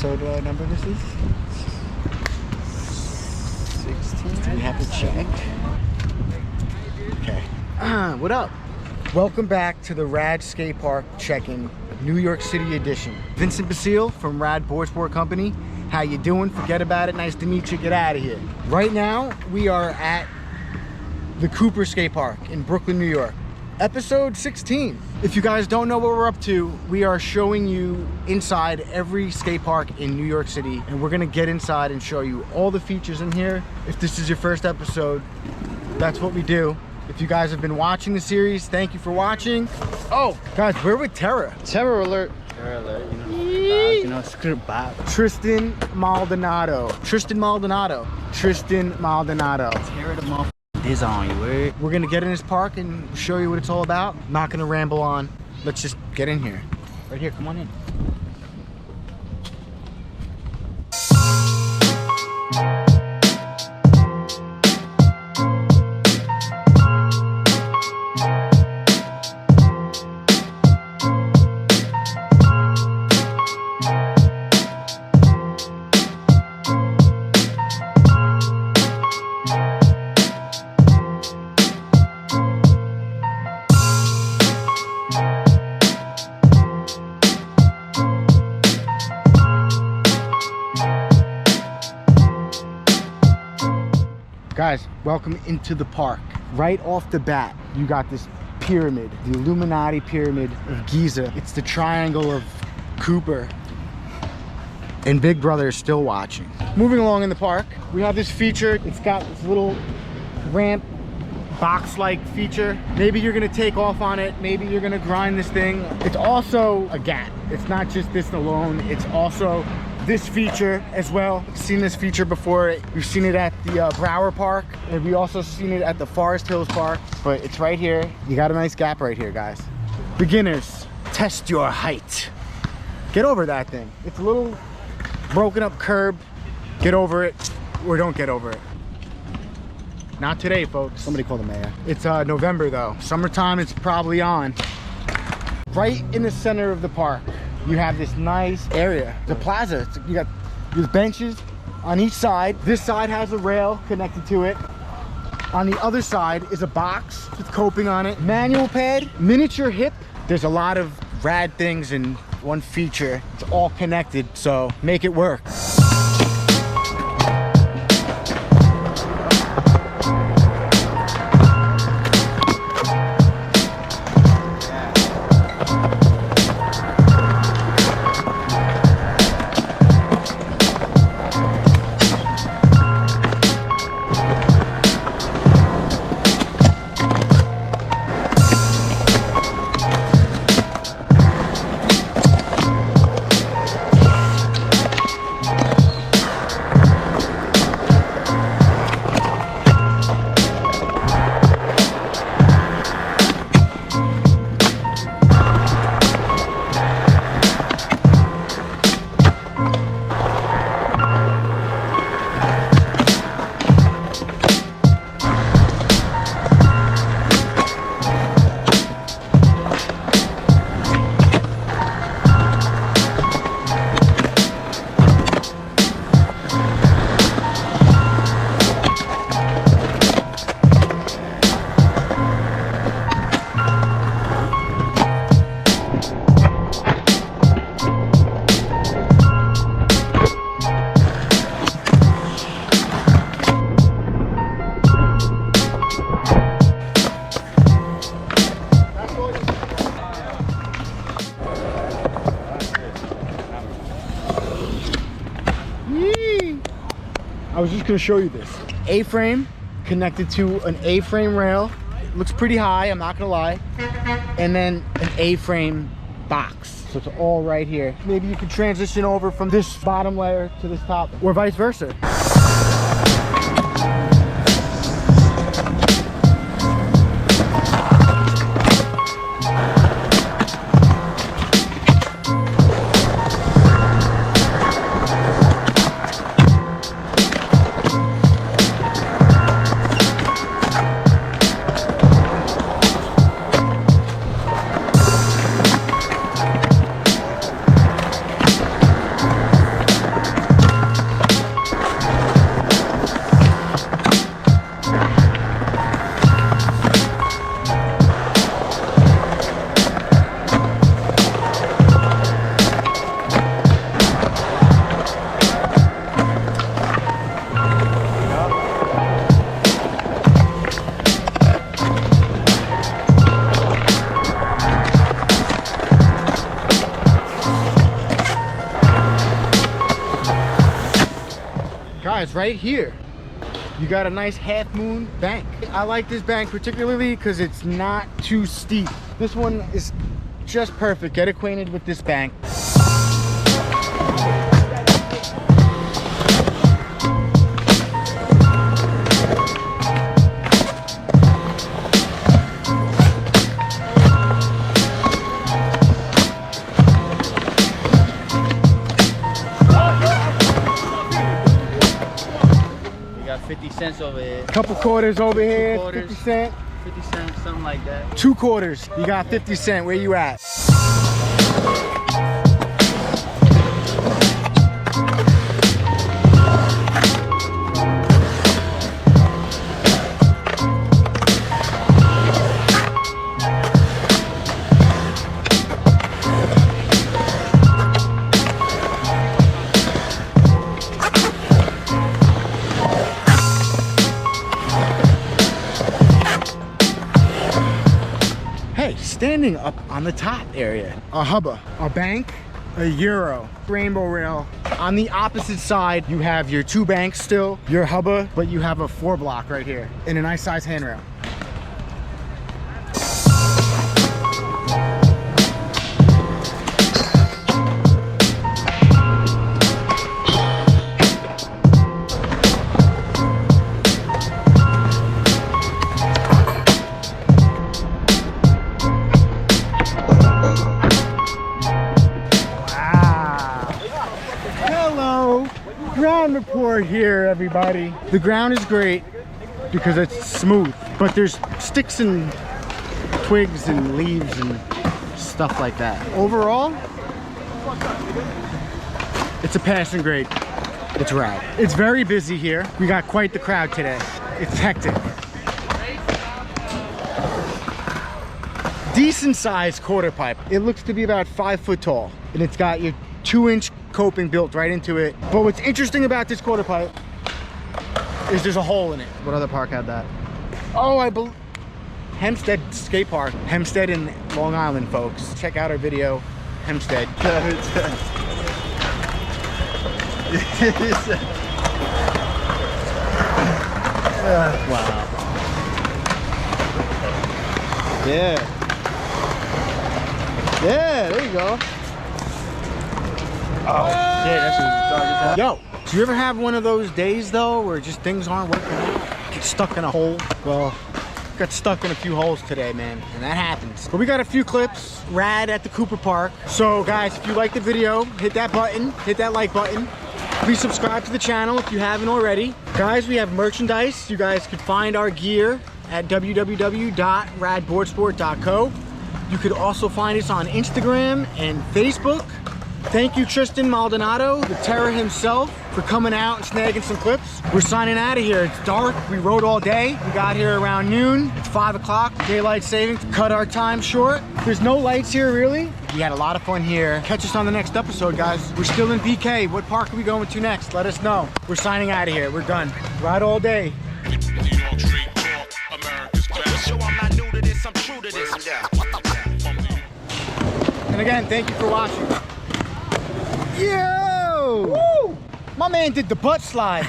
episode number this is? 16. Do we have to check? Okay. What up? Welcome back to the Rad Skate Park check-in, New York City edition. Vincent Basile from Rad Boardsport Company. How you doing? Forget about it. Nice to meet you. Get out of here. Right now, we are at the Cooper Skate Park in Brooklyn, New York. Episode 16. If you guys don't know what we're up to, we are showing you inside every skate park in New York City, and we're gonna get inside and show you all the features in here. If this is your first episode, that's what we do. If you guys have been watching the series, thank you for watching. Oh, guys, we're with Terra. Terror alert. Terror alert, you know, script back. Tristan Maldonado. Tristan Maldonado. Tristan Maldonado. Terror the motherfucker is on you, word. We're gonna get in this park and show you what it's all about. Not gonna ramble on. Let's just get in here. Right here, come on in. Guys, welcome into the park. Right off the bat, you got this pyramid, the Illuminati pyramid of Giza. It's the triangle of Cooper. And Big Brother is still watching. Moving along in the park, we have this feature. It's got this little ramp, box-like feature. Maybe you're gonna take off on it. Maybe you're gonna grind this thing. It's also a GAT. It's not just this alone. It's also this feature as well. We've seen this feature before. We've seen it at the Brower Park, and we also seen it at the Forest Hills Park, but it's right here. You got a nice gap right here, guys. Beginners, test your height. Get over that thing. It's a little broken up curb. Get over it, or don't get over it. Not today, folks. Somebody call the mayor. It's November though. Summertime is probably on. Right in the center of the park, you have this nice area, the plaza. You got these benches on each side. This side has a rail connected to it. On the other side is a box with coping on it. Manual pad, miniature hip. There's a lot of rad things in one feature. It's all connected, so make it work. I was just gonna show you this. A-frame connected to an A-frame rail. It looks pretty high, I'm not gonna lie. And then an A-frame box. So it's all right here. Maybe you can transition over from this bottom layer to this top, or vice versa. right here. You got a nice half moon bank. I like this bank particularly because it's not too steep. This one is just perfect. Get acquainted with this bank. We got 50 cents over here. Couple quarters over here, quarters. 50 cent. 50 cents, something like that. 2 quarters, you got 50 cent. Where you at? Standing up on the top area, a hubba, a bank, a euro, rainbow rail. On the opposite side, you have your 2 banks still, your hubba, but you have a 4 block right here and a nice size handrail. Ground report here, everybody. The ground is great because it's smooth, but there's sticks and twigs and leaves and stuff like that. Overall, it's a passing grade. It's rad. It's very busy here. We got quite the crowd today. It's hectic. Decent sized quarter pipe. It looks to be about 5 foot tall, and it's got your 2-inch coping built right into it. But what's interesting about this quarter pipe is there's a hole in it. What other park had that? Oh, I believe Hempstead Skate Park. Hempstead in Long Island, folks. Check out our video, Hempstead. Wow. Yeah. Yeah, there you go. Oh shit, that's dark as hell. Yo, do you ever have one of those days though where just things aren't working out? Get stuck in a hole? Well, got stuck in a few holes today, man, and that happens. But we got a few clips, rad at the Cooper Park. So guys, if you like the video, hit that button, hit that like button. Please subscribe to the channel if you haven't already. Guys, we have merchandise. You guys could find our gear at www.radboardsport.co. You could also find us on Instagram and Facebook. Thank you, Tristan Maldonado, the terror himself, for coming out and snagging some clips. We're signing out of here. It's dark. We rode all day. We got here around noon. It's 5 o'clock. Daylight savings cut our time short. There's no lights here, really. We had a lot of fun here. Catch us on the next episode, guys. We're still in PK. What park are we going to next? Let us know. We're signing out of here. We're done. Ride all day. And again, thank you for watching. Yo! Woo! My man did the butt slide.